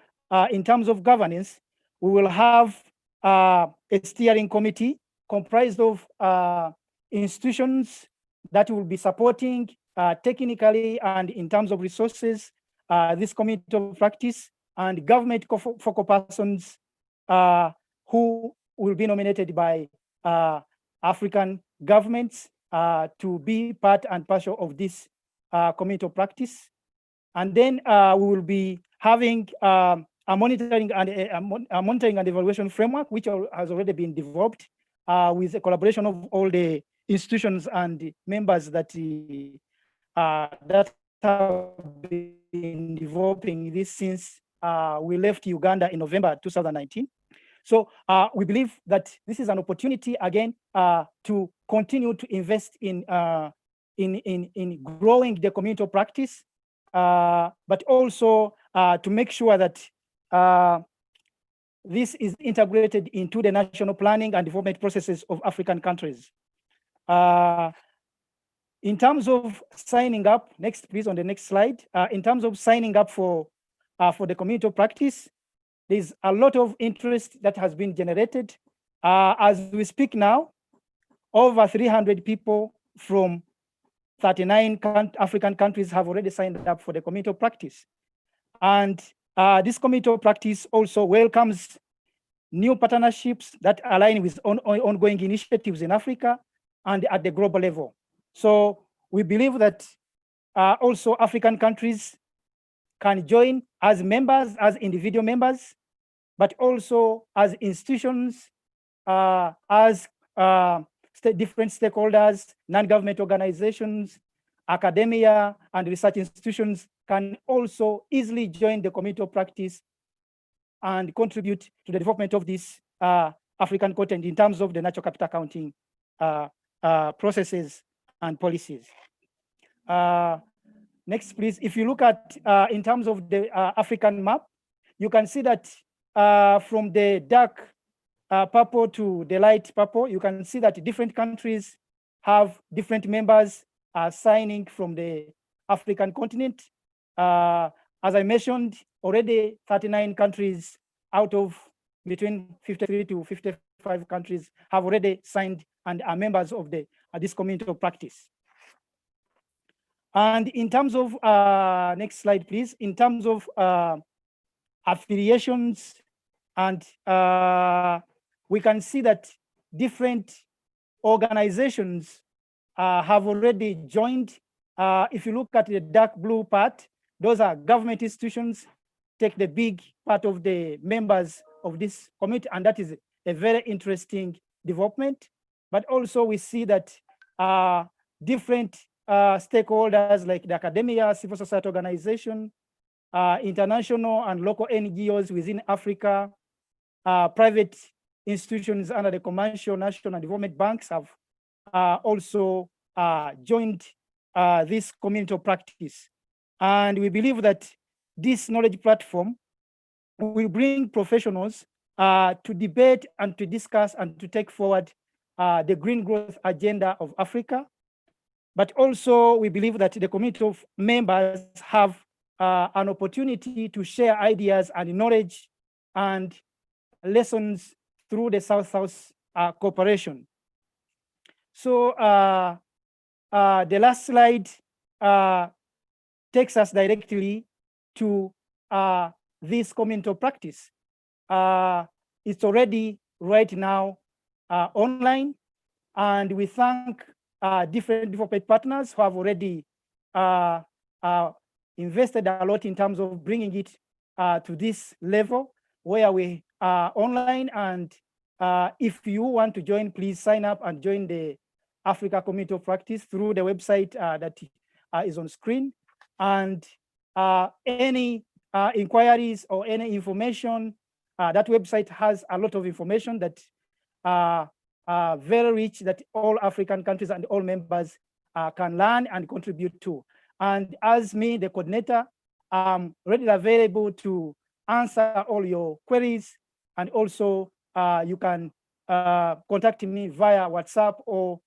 S6: in terms of governance, we will have a steering committee comprised of institutions that will be supporting technically and in terms of resources this community of practice, and government focal persons who will be nominated by African governments to be part and parcel of this community of practice. And then we will be having a monitoring and evaluation framework, which has already been developed with the collaboration of all the institutions and members that have been developing this since we left Uganda in November 2019. So we believe that this is an opportunity again to continue to invest in in growing the community of practice, but also to make sure that this is integrated into the national planning and development processes of African countries. In terms of signing up, next please on the next slide, in terms of signing up for the community of practice, there's a lot of interest that has been generated. As we speak now, over 300 people from 39 African countries have already signed up for the community of practice. And this community of practice also welcomes new partnerships that align with ongoing initiatives in Africa and at the global level. So we believe that also African countries can join as members, as individual members, but also as institutions, as different stakeholders, non-government organizations, academia, and research institutions can also easily join the community of practice and contribute to the development of this African continent in terms of the natural capital accounting processes and policies. Next, please. If you look at, in terms of the African map, you can see that from the dark purple to the light purple, you can see that different countries have different members signing from the African continent. As I mentioned, already 39 countries out of between 53 to 55 countries have already signed and are members of this community of practice. And in terms of, next slide, please, in terms of affiliations, and we can see that different organizations have already joined. If you look at the dark blue part, those are government institutions, take the big part of the members of this community, and that is a very interesting development. But also we see that different stakeholders like the academia, civil society organization, international and local NGOs within Africa, private institutions under the commercial, national, and development banks have also joined this community of practice. And we believe that this knowledge platform will bring professionals to debate and to discuss and to take forward the green growth agenda of Africa. But also we believe that the community of members have an opportunity to share ideas and knowledge and lessons through the South-South cooperation. So the last slide takes us directly to this community of practice. It's already right now online, and we thank different development partners who have already invested a lot in terms of bringing it to this level where we are online. And if you want to join, please sign up and join the Africa Community of Practice through the website that is on screen. And any inquiries or any information, that website has a lot of information that very rich, that all African countries and all members can learn and contribute to. And as me, the coordinator, I'm readily available to answer all your queries. And also you can contact me via WhatsApp or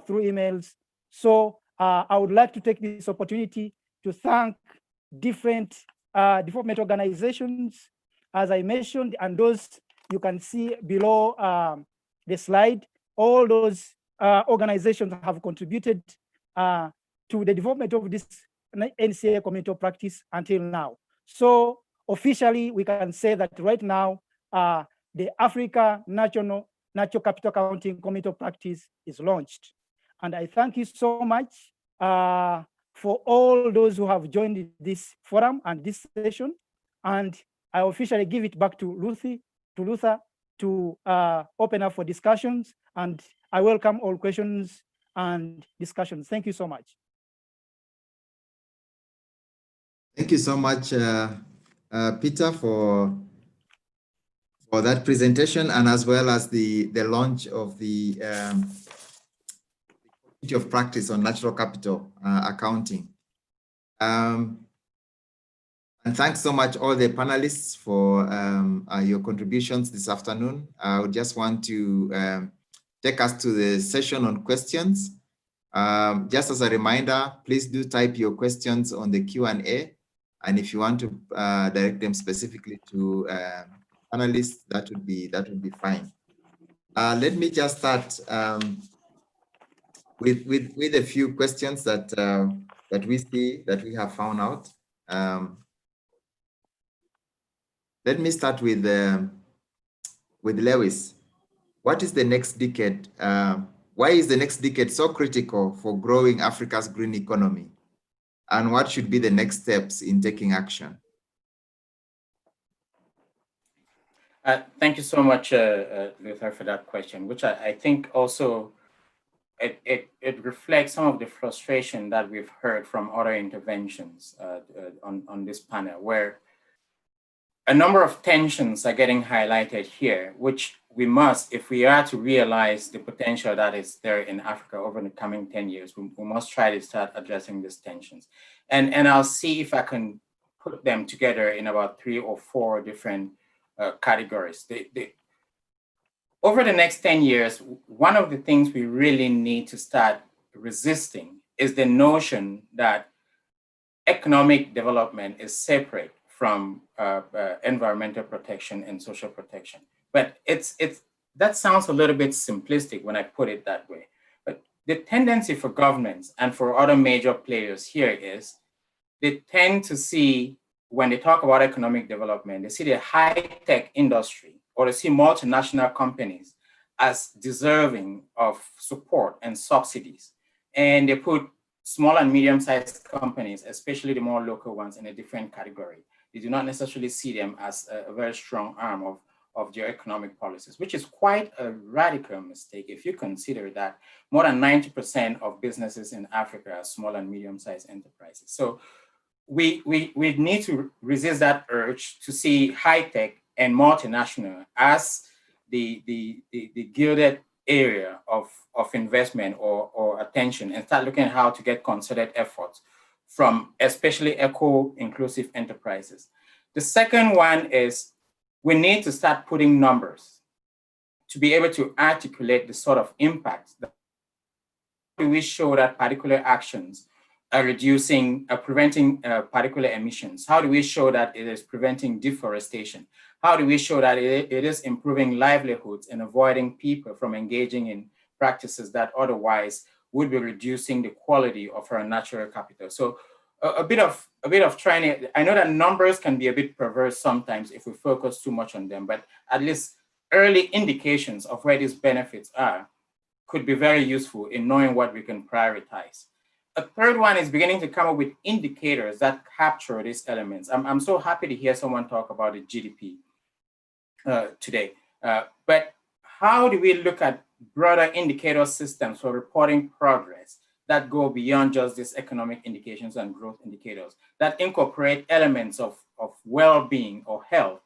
S6: through emails. So I would like to take this opportunity to thank different development organizations, as I mentioned, and those you can see below the slide. All those organizations have contributed to the development of this NCA community of practice until now. So officially, we can say that right now, the Africa Natural Capital Accounting Community of Practice is launched. And I thank you so much for all those who have joined this forum and this session. And I officially give it back to Luther to open up for discussions. And I welcome all questions and discussions. Thank you so much.
S2: Thank you so much, Peter, for that presentation, and as well as the launch of the of practice on natural capital accounting. And thanks so much all the panelists for your contributions this afternoon. I would just want to take us to the session on questions. Just as a reminder, please do type your questions on the Q&A. And if you want to direct them specifically to panelists, that would be fine. Let me just start with a few questions that we have found out. Let me start with Lewis. What is the next decade? Why is the next decade so critical for growing Africa's green economy? And what should be the next steps in taking action?
S4: Thank you so much, Luther, for that question, which I think also it reflects some of the frustration that we've heard from other interventions on this panel, where a number of tensions are getting highlighted here, which we must, if we are to realize the potential that is there in Africa over the coming 10 years, we must try to start addressing these tensions. And I'll see if I can put them together in about 3 or 4 different categories. Over the next 10 years, one of the things we really need to start resisting is the notion that economic development is separate from environmental protection and social protection. But that sounds a little bit simplistic when I put it that way. But the tendency for governments and for other major players here is they tend to see, when they talk about economic development, they see the high-tech industry or they see multinational companies as deserving of support and subsidies. And they put small and medium-sized companies, especially the more local ones, in a different category. They do not necessarily see them as a very strong arm of their economic policies, which is quite a radical mistake if you consider that more than 90% of businesses in Africa are small and medium-sized enterprises. So we need to resist that urge to see high-tech and multinational as the gilded area of investment or attention, and start looking at how to get concerted efforts from especially eco-inclusive enterprises. The second one is we need to start putting numbers to be able to articulate the sort of impact that we show that particular actions are reducing, preventing particular emissions. How do we show that it is preventing deforestation? How do we show that it is improving livelihoods and avoiding people from engaging in practices that otherwise would be reducing the quality of our natural capital? So a bit of trying to, I know that numbers can be a bit perverse sometimes if we focus too much on them, but at least early indications of where these benefits are could be very useful in knowing what we can prioritize. A third one is beginning to come up with indicators that capture these elements. I'm so happy to hear someone talk about the GDP today. But how do we look at broader indicator systems for reporting progress that go beyond just these economic indications and growth indicators, that incorporate elements of well-being or health,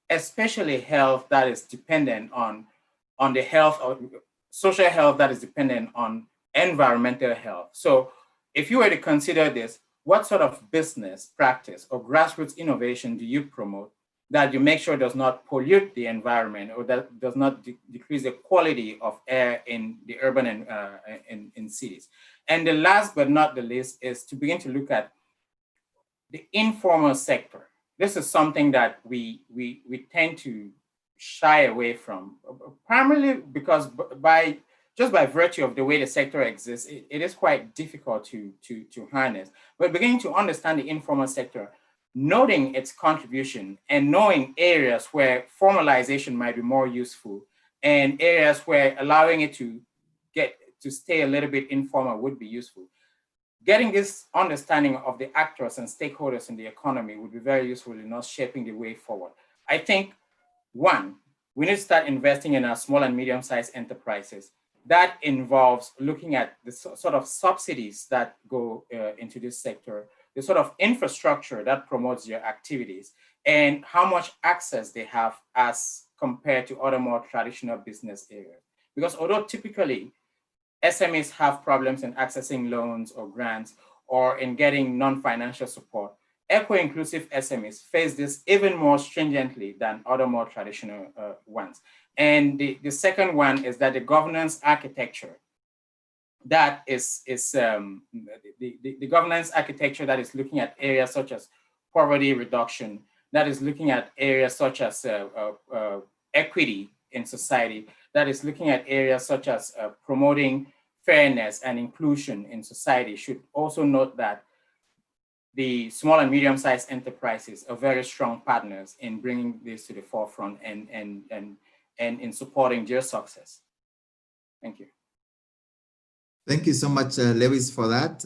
S4: especially health that is dependent on the health of social health that is dependent on environmental health? So if you were to consider this, what sort of business practice or grassroots innovation do you promote that you make sure does not pollute the environment or that does not decrease the quality of air in the urban and in cities? And the last but not the least is to begin to look at the informal sector. This is something that we tend to shy away from, primarily because just by virtue of the way the sector exists, it is quite difficult to harness. But beginning to understand the informal sector, noting its contribution and knowing areas where formalization might be more useful and areas where allowing it to stay a little bit informal would be useful. Getting this understanding of the actors and stakeholders in the economy would be very useful in us shaping the way forward. I think, one, we need to start investing in our small and medium-sized enterprises. That involves looking at the sort of subsidies that go into this sector, the sort of infrastructure that promotes their activities, and how much access they have as compared to other more traditional business areas. Because although typically SMEs have problems in accessing loans or grants or in getting non-financial support, eco-inclusive SMEs face this even more stringently than other more traditional ones. And the second one is that the governance architecture that is the governance architecture that is looking at areas such as poverty reduction, that is looking at areas such as equity in society, that is looking at areas such as promoting fairness and inclusion in society, should also note that the small and medium-sized enterprises are very strong partners in bringing this to the forefront and in supporting their success. Thank you.
S2: Thank you so much, Lewis, for that.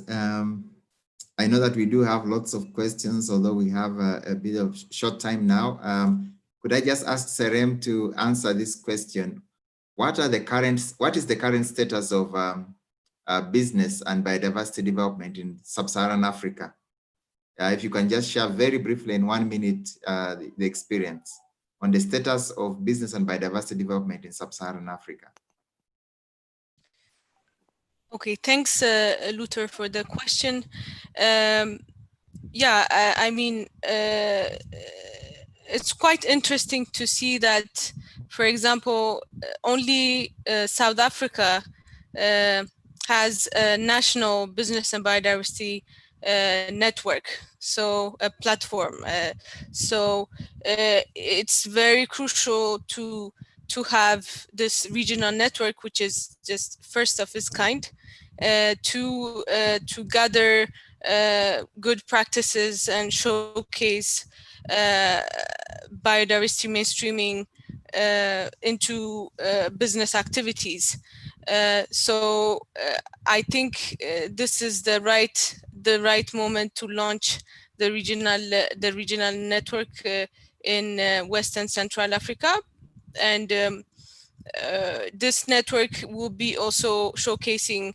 S2: I know that we do have lots of questions, although we have a bit of short time now. Could I just ask Serem to answer this question? What is the current status of business and biodiversity development in Sub-Saharan Africa? If you can just share very briefly in 1 minute the experience on the status of business and biodiversity development in Sub-Saharan Africa.
S3: Okay, thanks, Luther, for the question. Yeah, I mean, it's quite interesting to see that, for example, only South Africa has a national business and biodiversity network, so a platform. So it's very crucial to have this regional network, which is just first of its kind, to gather good practices and showcase biodiversity mainstreaming into business activities. So I think this is the right moment to launch the regional network in West and Central Africa. And this network will be also showcasing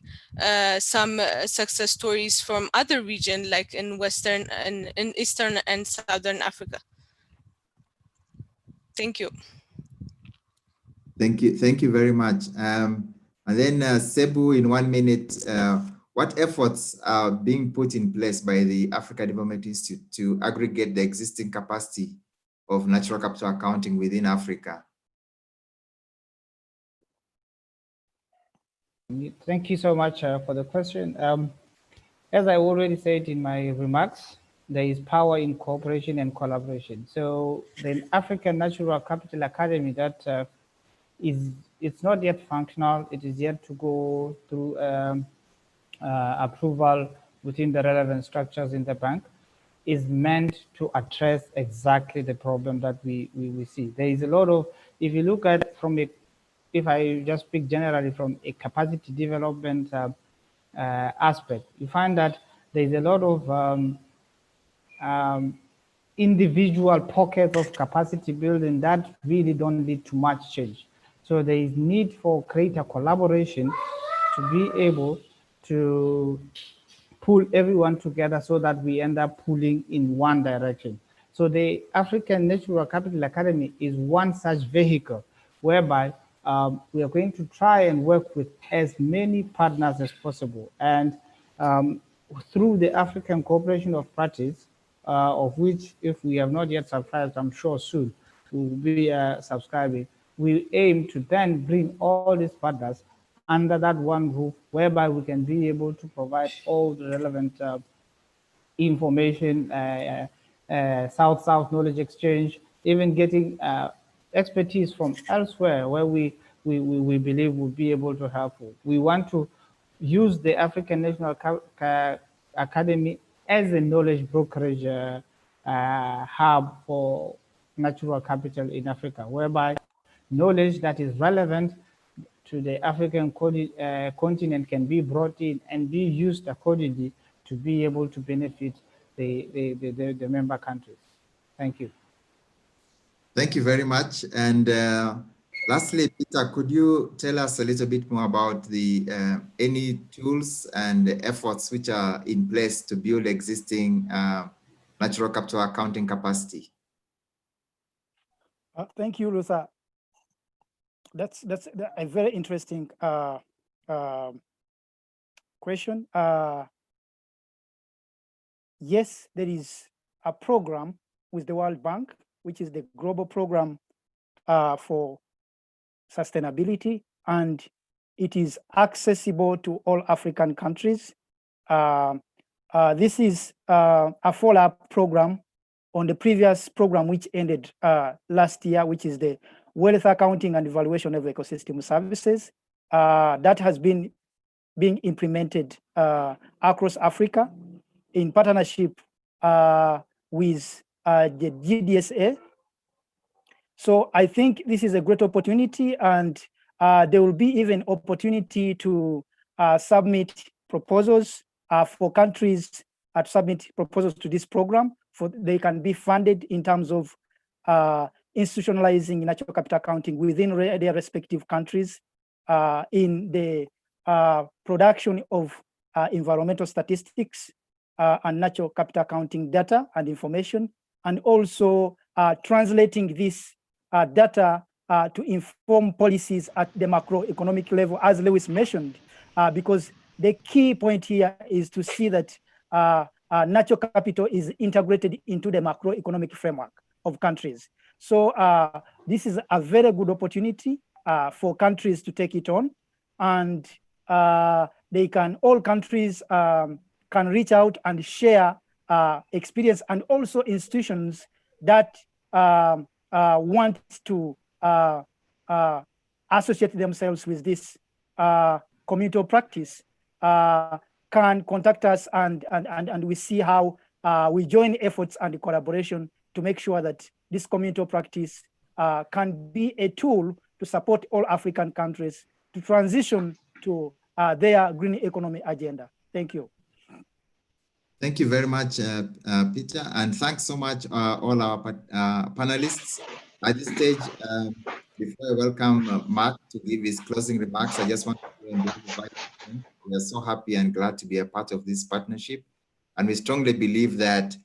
S3: some success stories from other regions, like in Western and in Eastern and Southern Africa. Thank you.
S2: Thank you very much. And then Sebu, in 1 minute, what efforts are being put in place by the Africa Development Institute to aggregate the existing capacity of natural capital accounting within Africa?
S5: Thank you so much for the question. As I already said in my remarks, there is power in cooperation and collaboration. So the African Natural Capital Academy that it's not yet functional. It is yet to go through approval within the relevant structures in the bank, is meant to address exactly the problem that we see. There is a lot of, if you look at from a, if I just speak generally from a capacity development aspect, you find that there is a lot of individual pockets of capacity building that really don't lead to much change. So there is need for greater collaboration to be able to pull everyone together so that we end up pulling in one direction. So the African Natural Capital Academy is one such vehicle whereby we are going to try and work with as many partners as possible. And through the African Cooperation of Practice, of which if we have not yet subscribed, I'm sure soon we will be subscribing, we aim to then bring all these partners under that one roof, whereby we can be able to provide all the relevant information, South-South knowledge exchange, even getting expertise from elsewhere where we believe will be able to help. We want to use the African National Academy as a knowledge brokerage hub for natural capital in Africa, whereby knowledge that is relevant to the African continent can be brought in and be used accordingly to be able to benefit the member countries. Thank you.
S2: Thank you very much. And lastly, Peter, could you tell us a little bit more about the any tools and efforts which are in place to build existing natural capital accounting capacity?
S6: Thank you, Luther. That's a very interesting question. Yes, there is a program with the World Bank, which is the global program for sustainability, and it is accessible to all African countries. This is a follow-up program on the previous program, which ended last year, which is the Wealth Accounting and Evaluation of Ecosystem Services. That has been being implemented across Africa in partnership with the GDSA. So I think this is a great opportunity, and there will be even opportunity to submit proposals for countries to submit proposals to this program. They can be funded in terms of institutionalizing natural capital accounting within their respective countries in the production of environmental statistics and natural capital accounting data and information, and also translating this data to inform policies at the macroeconomic level, as Lewis mentioned, because the key point here is to see that natural capital is integrated into the macroeconomic framework of countries. So this is a very good opportunity for countries to take it on, and all countries can reach out and share experience, and also institutions that want to associate themselves with this community of practice can contact us, and we see how we join efforts and collaboration to make sure that this community of practice can be a tool to support all African countries to transition to their green economy agenda. Thank you.
S2: Thank you very much, Peter, and thanks so much, all our panelists. At this stage, before I welcome Mark to give his closing remarks, I just want to invite him. We are so happy and glad to be a part of this partnership, and we strongly believe that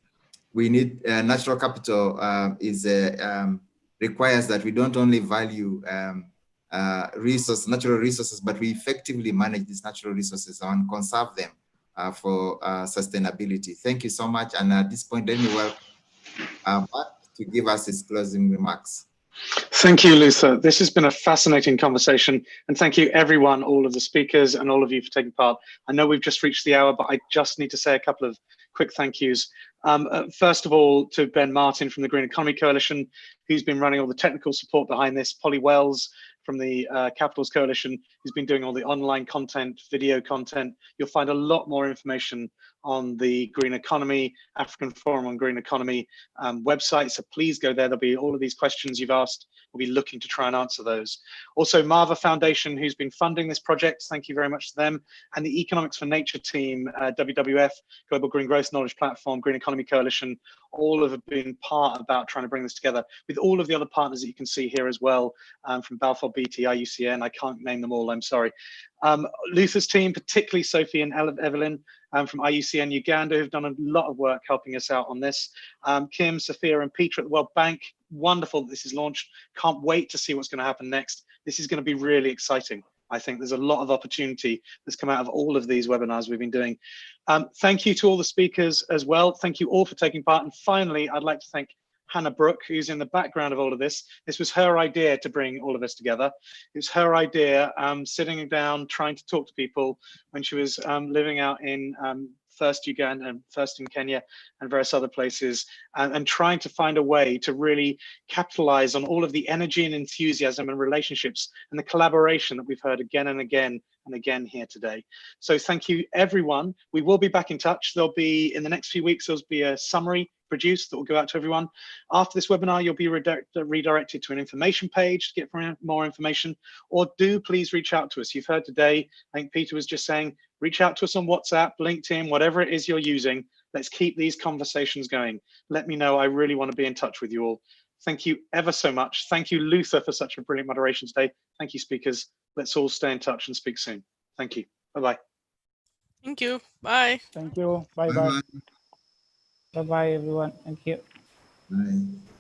S2: we need natural capital requires that we don't only value natural resources, but we effectively manage these natural resources and conserve them for sustainability. Thank you so much. And at this point, let me welcome Mark to give us his closing remarks.
S1: Thank you, Luther. This has been a fascinating conversation, and thank you everyone, all of the speakers and all of you for taking part. I know we've just reached the hour, but I just need to say a couple of quick thank yous. First of all, to Ben Martin from the Green Economy Coalition, who's been running all the technical support behind this, Polly Wells from the Capitals Coalition, who's been doing all the online content, video content. You'll find a lot more information on the Green Economy, African Forum on Green Economy website, so please go there. There'll be all of these questions you've asked. We'll be looking to try and answer those. Also, Marva Foundation, who's been funding this project, thank you very much to them, and the Economics for Nature team, WWF, Global Green Growth Knowledge Platform, Green Economy Coalition, all have been part about trying to bring this together with all of the other partners that you can see here as well, from Balfour BT, IUCN, I can't name them all, I'm sorry. Luther's team, particularly Sophie and Evelyn from IUCN Uganda, who've done a lot of work helping us out on this. Kim, Sophia and Peter at the World Bank, wonderful that this is launched. Can't wait to see what's going to happen next. This is going to be really exciting. I think there's a lot of opportunity that's come out of all of these webinars we've been doing. Thank you to all the speakers as well. Thank you all for taking part. And finally, I'd like to thank Hannah Brooke, who's in the background of all of this. This was her idea to bring all of us together. It was her idea, sitting down, trying to talk to people when she was living out in first Uganda and first in Kenya and various other places, and trying to find a way to really capitalize on all of the energy and enthusiasm and relationships and the collaboration that we've heard again and again and again here today. So thank you, everyone. We will be back in touch. There'll be, in the next few weeks, there'll be a summary produced that will go out to everyone. After this webinar, you'll be redirected to an information page to get more information, or do please reach out to us. You've heard today, I think Peter was just saying, reach out to us on WhatsApp, LinkedIn, whatever it is you're using. Let's keep these conversations going. Let me know. I really want to be in touch with you all. Thank you ever so much. Thank you, Luther, for such a brilliant moderation today. Thank you, speakers. Let's all stay in touch and speak soon. Thank you. Bye-bye.
S3: Thank you. Bye.
S6: Thank you. Bye-bye.
S5: Bye-bye, everyone. Thank you.
S2: Bye.